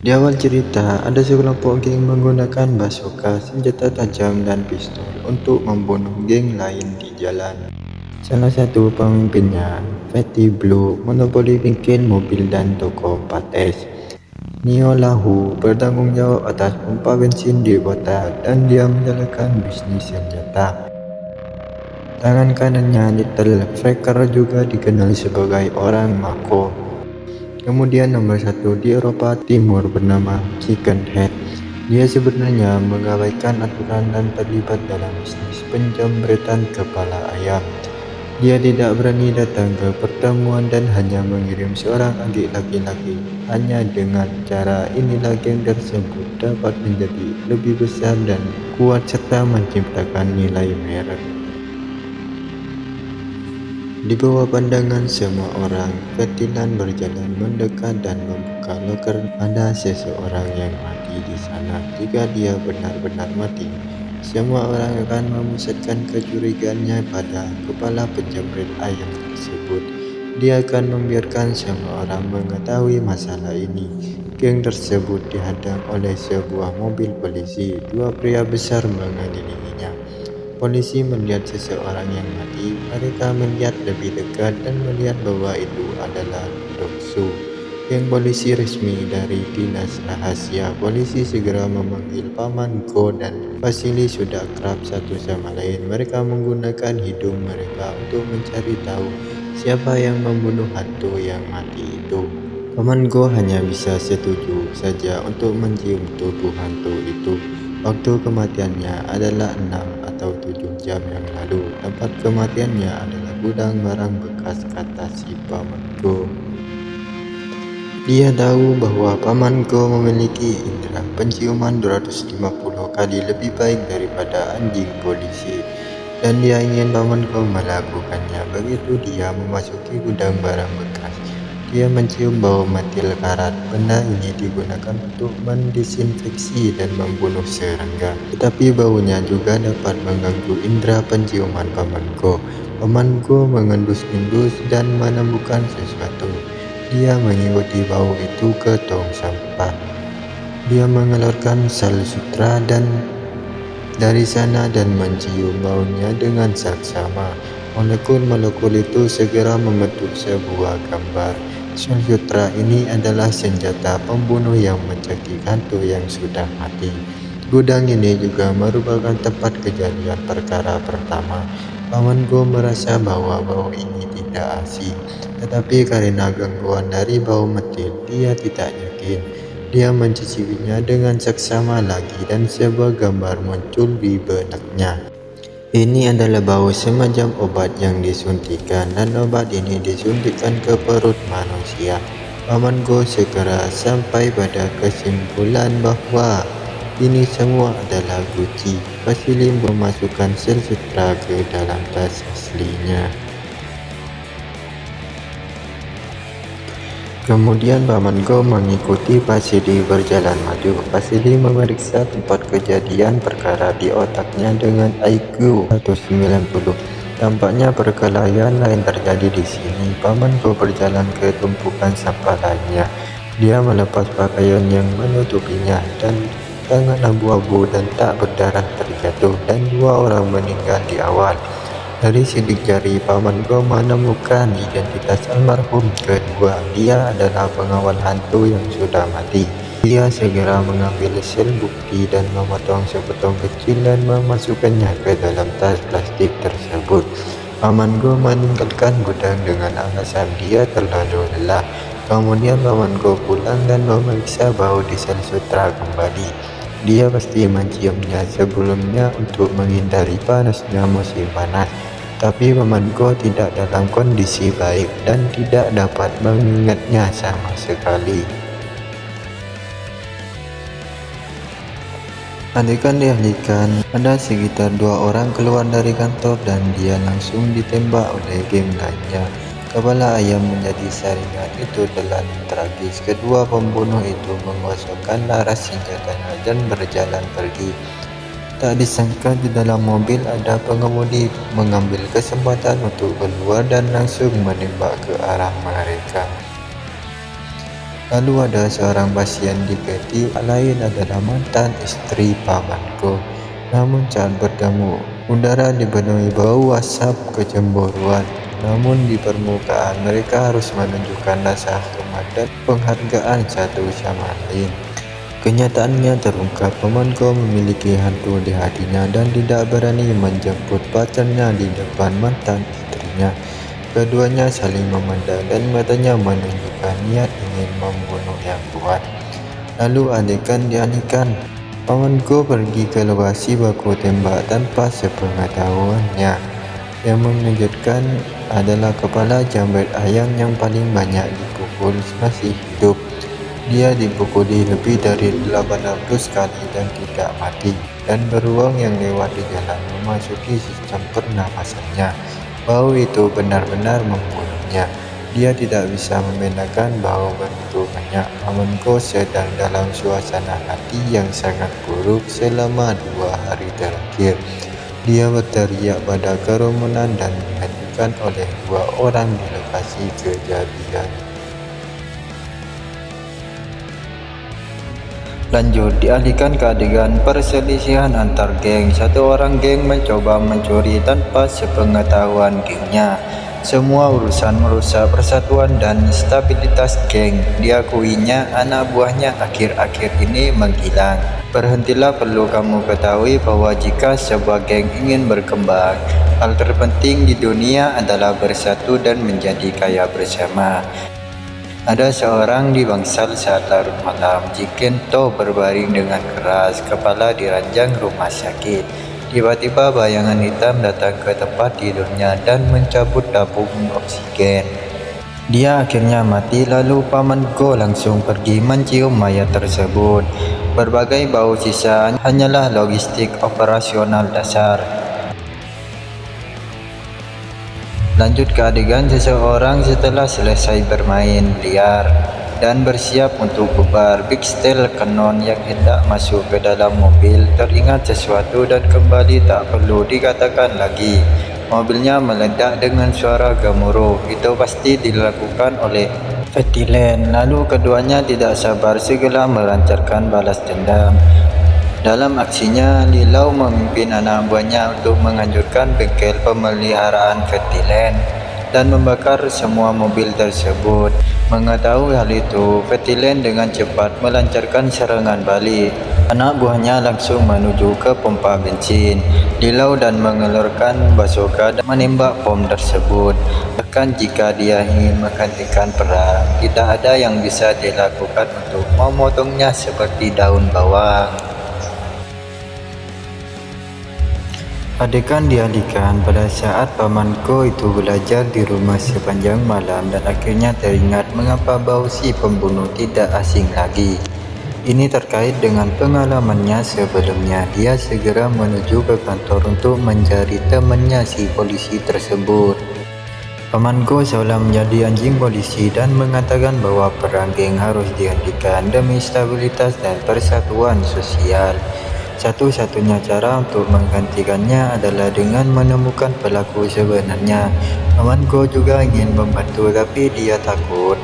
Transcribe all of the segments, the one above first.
Di awal cerita, ada sekelompok geng menggunakan bazooka, senjata tajam, dan pistol untuk membunuh geng lain di jalan. Salah satu pemimpinnya, Fatty Blue, monopoli bengkel mobil dan toko pates. Neo Lahu bertanggung jawab atas pompa bensin di kota dan dia menjalankan bisnis senjata. Tangan kanannya, Little Fracker, juga dikenal sebagai orang Mako. Kemudian nomor satu di Eropa Timur bernama Chicken Head. Dia sebenarnya mengabaikan aturan dan terlibat dalam bisnis penjamretan kepala ayam. Dia tidak berani datang ke pertemuan dan hanya mengirim seorang adik laki-laki. Hanya dengan cara inilah geng tersebut dapat menjadi lebih besar dan kuat serta menciptakan nilai merek. Di bawah pandangan semua orang, Ferdinand berjalan mendekat dan membuka loker. Ada seseorang yang mati di sana. Jika dia benar-benar mati, semua orang akan memusatkan kecurigaannya pada kepala penjamret ayam tersebut. Dia akan membiarkan semua orang mengetahui masalah ini. Geng tersebut dihadang oleh sebuah mobil polisi. Dua pria besar mengelilinginya. Polisi melihat seseorang yang mati. Mereka melihat lebih dekat dan melihat bahwa itu adalah Doksu, geng polisi resmi dari Dinas Rahasia. Polisi segera memanggil Paman Go dan Vasily sudah akrab satu sama lain. Mereka menggunakan hidung mereka untuk mencari tahu siapa yang membunuh hantu yang mati itu. Paman Go hanya bisa setuju saja untuk mencium tubuh hantu itu. Waktu kematiannya adalah 6 atau 7 jam yang lalu. Tempat kematiannya adalah gudang barang bekas, kata si Paman Go. Dia tahu bahwa Paman Go memiliki indera penciuman 250 kali lebih baik daripada anjing polisi. Dan dia ingin Paman Go melakukannya. Begitu dia memasuki gudang barang bekas, dia mencium bau metil karat. Benda ini digunakan untuk mendisinfeksi dan membunuh serangga. Tetapi baunya juga dapat mengganggu indera penciuman Paman Go. Paman Go mengendus-endus dan menemukan sesuatu. Dia mengikuti bau itu ke tong sampah. Dia mengeluarkan sal sutra dan dari sana dan mencium baunya dengan saksama. Molekul-molekul itu segera membentuk sebuah gambar. Sal sutra ini adalah senjata pembunuh yang mencekik hantu yang sudah mati. Gudang ini juga merupakan tempat kejadian perkara pertama. Paman Go merasa bahwa bau ini tidak asing, tetapi karena gangguan dari bau metil, dia tidak yakin. Dia mencicipinya dengan seksama lagi dan sebuah gambar muncul di benaknya. Ini adalah bau semacam obat yang disuntikan dan obat ini disuntikan ke perut manusia. Paman Go segera sampai pada kesimpulan bahwa ini semua adalah guci. Vasily memasukkan sel sutra ke dalam tas aslinya. Kemudian Paman Go mengikuti Vasily berjalan maju. Vasily memeriksa tempat kejadian perkara di otaknya dengan IQ 190. Tampaknya perkelahian lain terjadi di sini. Paman Go berjalan ke tumpukan sampah lainnya. Dia melepas pakaian yang menutupinya dan tangan abu-abu dan tak berdarah terjatuh dan dua orang meninggal di awal. Dari sidik jari, Paman Go menemukan identitas almarhum kedua. Dia adalah pengawal hantu yang sudah mati. Dia segera mengambil sel bukti dan memotong sepotong kecil dan memasukkannya ke dalam tas plastik tersebut. Paman Go meninggalkan gudang dengan alasan dia terlalu lelah. Kemudian Paman Go pulang dan memeriksa bau di sel sutra kembali. Dia pasti menciumnya sebelumnya untuk menghindari panasnya musim panas. Tapi Paman Go tidak dalam kondisi baik dan tidak dapat mengingatnya sama sekali. Adegan dialihkan, ada sekitar 2 orang keluar dari kantor dan dia langsung ditembak oleh geng lainnya. Kepala ayam menjadi saringan. Itu telan tragis. Kedua pembunuh itu mengosongkan laras senjatanya dan berjalan pergi. Tak disangka di dalam mobil ada pengemudi mengambil kesempatan untuk keluar dan langsung menembak ke arah mereka. Lalu ada seorang pasien di PT lain adalah mantan istri pamanku. Namun saat bertemu, udara dipenuhi bau asap kecemburuan. Namun di permukaan mereka harus menunjukkan rasa hormat dan penghargaan satu sama lain. Kenyataannya terungkap, pamanku memiliki hantu di hatinya dan tidak berani menjemput pacarnya di depan mantan istrinya. Keduanya saling memandang dan matanya menunjukkan niat ingin membunuh yang kuat. Lalu adegan dialihkan. Pamanku pergi ke lokasi baku tembak tanpa sepengetahuannya. Yang mengejutkan adalah kepala jambret ayam yang paling banyak dipukul masih hidup. Dia dipukuli lebih dari 800 kali dan tidak mati, dan beruang yang lewat di jalan memasuki sistem pernapasannya. Bau itu benar-benar membunuhnya. Dia tidak bisa membedakan bau begitu banyak. Pamanku sedang dalam suasana hati yang sangat buruk selama 2 hari terakhir. Dia berteriak pada kerumunan dan dihancurkan oleh 2 orang di lokasi kejadian. Lanjut, dialihkan ke adegan perselisihan antar geng. Satu orang geng mencoba mencuri tanpa sepengetahuan gengnya. Semua urusan merusak persatuan dan stabilitas geng. Diakuinya anak buahnya akhir-akhir ini menghilang. Berhentilah, perlu kamu ketahui bahwa jika sebuah geng ingin berkembang, hal terpenting di dunia adalah bersatu dan menjadi kaya bersama. Ada seorang di bangsal saat larut malam. Jikento berbaring dengan keras, kepala di ranjang rumah sakit. Tiba-tiba bayangan hitam datang ke tempat tidurnya dan mencabut tabung oksigen. Dia akhirnya mati, lalu pamanku langsung pergi mencium mayat tersebut. Berbagai bau sisa hanyalah logistik operasional dasar. Lanjut ke adegan seseorang setelah selesai bermain liar dan bersiap untuk bubar. Big Steel Cannon yang hendak masuk ke dalam mobil teringat sesuatu dan kembali tak perlu dikatakan lagi. Mobilnya meledak dengan suara gemuruh. Itu pasti dilakukan oleh Fetilen. Lalu keduanya tidak sabar segera melancarkan balas dendam. Dalam aksinya, Lilau memimpin anak buahnya untuk menghancurkan bengkel pemeliharaan Fetilen dan membakar semua mobil tersebut. Mengetahui hal itu, Fetilen dengan cepat melancarkan serangan balik. Anak buahnya langsung menuju ke pompa bensin. Lilau dan mengeluarkan bazooka dan menembak bom tersebut. Bahkan jika dia ingin menghentikan perang, tidak ada yang bisa dilakukan untuk memotongnya seperti daun bawang. Adegan dialihkan pada saat pamanku itu belajar di rumah sepanjang malam dan akhirnya teringat mengapa bau si pembunuh tidak asing lagi. Ini terkait dengan pengalamannya sebelumnya. Dia segera menuju ke kantor untuk mencari temannya si polisi tersebut. Pamanku seolah menjadi anjing polisi dan mengatakan bahwa perang geng harus dihentikan demi stabilitas dan persatuan sosial. Satu-satunya cara untuk menghentikannya adalah dengan menemukan pelaku sebenarnya. Pamanku juga ingin membantu, tapi dia takut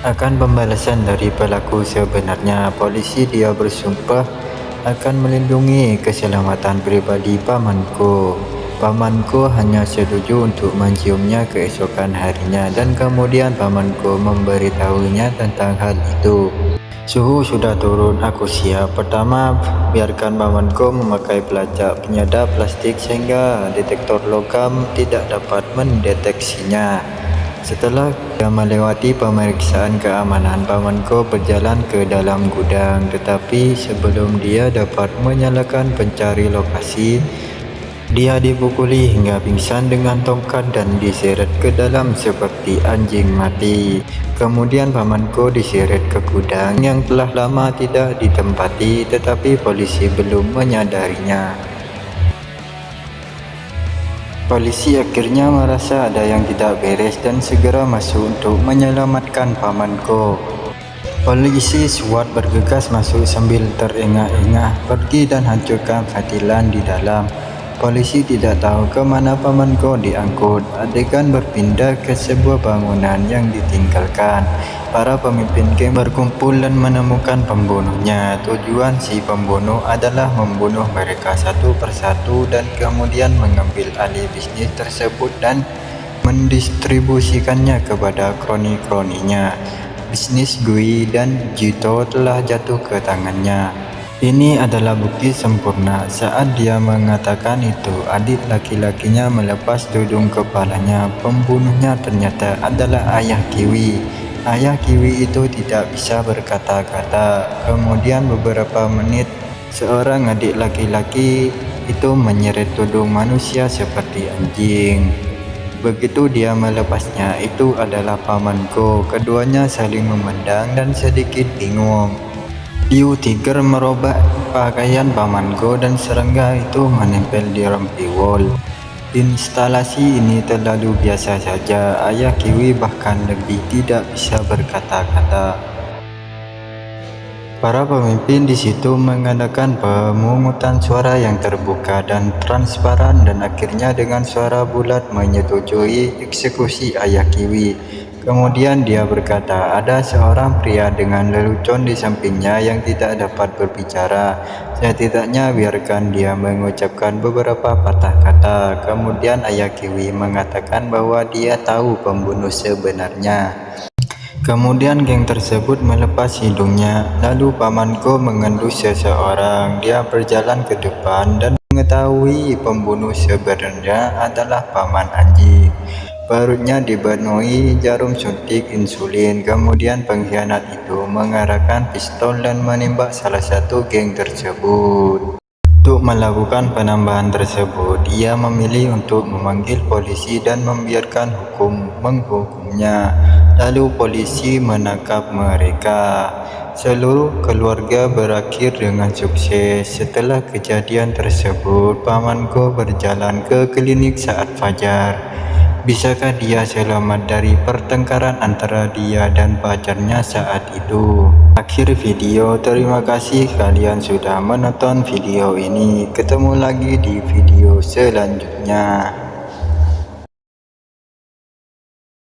akan pembalasan dari pelaku sebenarnya. Polisi dia bersumpah akan melindungi keselamatan pribadi pamanku. Pamanku hanya setuju untuk menciumnya keesokan harinya dan kemudian pamanku memberitahunya tentang hal itu. Suhu sudah turun, aku siap. Pertama, biarkan pamanku memakai pelacak penyedap plastik sehingga detektor logam tidak dapat mendeteksinya. Setelah dia melewati pemeriksaan keamanan, pamanku berjalan ke dalam gudang. Tetapi sebelum dia dapat menyalakan pencari lokasi, dia dipukuli hingga pingsan dengan tongkat dan diseret ke dalam seperti anjing mati. Kemudian pamanku diseret ke gudang yang telah lama tidak ditempati, tetapi polisi belum menyadarinya. Polisi akhirnya merasa ada yang tidak beres dan segera masuk untuk menyelamatkan pamanku. Polisi SWAT bergegas masuk sambil terengah-engah, pergi dan hancurkan Fetilen di dalam. Polisi tidak tahu kemana Paman Go diangkut. Adegan berpindah ke sebuah bangunan yang ditinggalkan. Para pemimpin geng berkumpul dan menemukan pembunuhnya. Tujuan si pembunuh adalah membunuh mereka satu persatu dan kemudian mengambil alih bisnis tersebut dan mendistribusikannya kepada kroni-kroninya. Bisnis Gui dan Jito telah jatuh ke tangannya. Ini adalah bukti sempurna. Saat dia mengatakan itu, adik laki-lakinya melepas tudung kepalanya. Pembunuhnya ternyata adalah ayah Kiwi. Ayah Kiwi itu tidak bisa berkata-kata. Kemudian beberapa menit, seorang adik laki-laki itu menyeret tudung manusia seperti anjing. Begitu dia melepasnya, itu adalah Paman Go. Keduanya saling memandang dan sedikit bingung. Liu Tiger merobek pakaian Paman Go dan serangga itu menempel di rompi wall. Instalasi ini terlalu biasa saja. Ayah Kiwi bahkan lebih tidak bisa berkata-kata. Para pemimpin di situ mengadakan pemungutan suara yang terbuka dan transparan dan akhirnya dengan suara bulat menyetujui eksekusi ayah Kiwi. Kemudian dia berkata, ada seorang pria dengan lelucon di sampingnya yang tidak dapat berbicara. Setidaknya biarkan dia mengucapkan beberapa patah kata. Kemudian ayah Kiwi mengatakan bahwa dia tahu pembunuh sebenarnya. Kemudian geng tersebut melepas hidungnya. Lalu Paman Go mengendus seseorang. Dia berjalan ke depan dan mengetahui pembunuh sebenarnya adalah Paman Anjing. Perutnya dipenuhi jarum suntik insulin. Kemudian pengkhianat itu mengarahkan pistol dan menembak salah satu geng tersebut. Untuk melakukan penambahan tersebut, ia memilih untuk memanggil polisi dan membiarkan hukum menghukumnya. Lalu polisi menangkap mereka. Seluruh keluarga berakhir dengan sukses. Setelah kejadian tersebut, Paman Go berjalan ke klinik saat fajar. Bisakah dia selamat dari pertengkaran antara dia dan pacarnya saat itu? Akhir video, terima kasih kalian sudah menonton video ini. Ketemu lagi di video selanjutnya.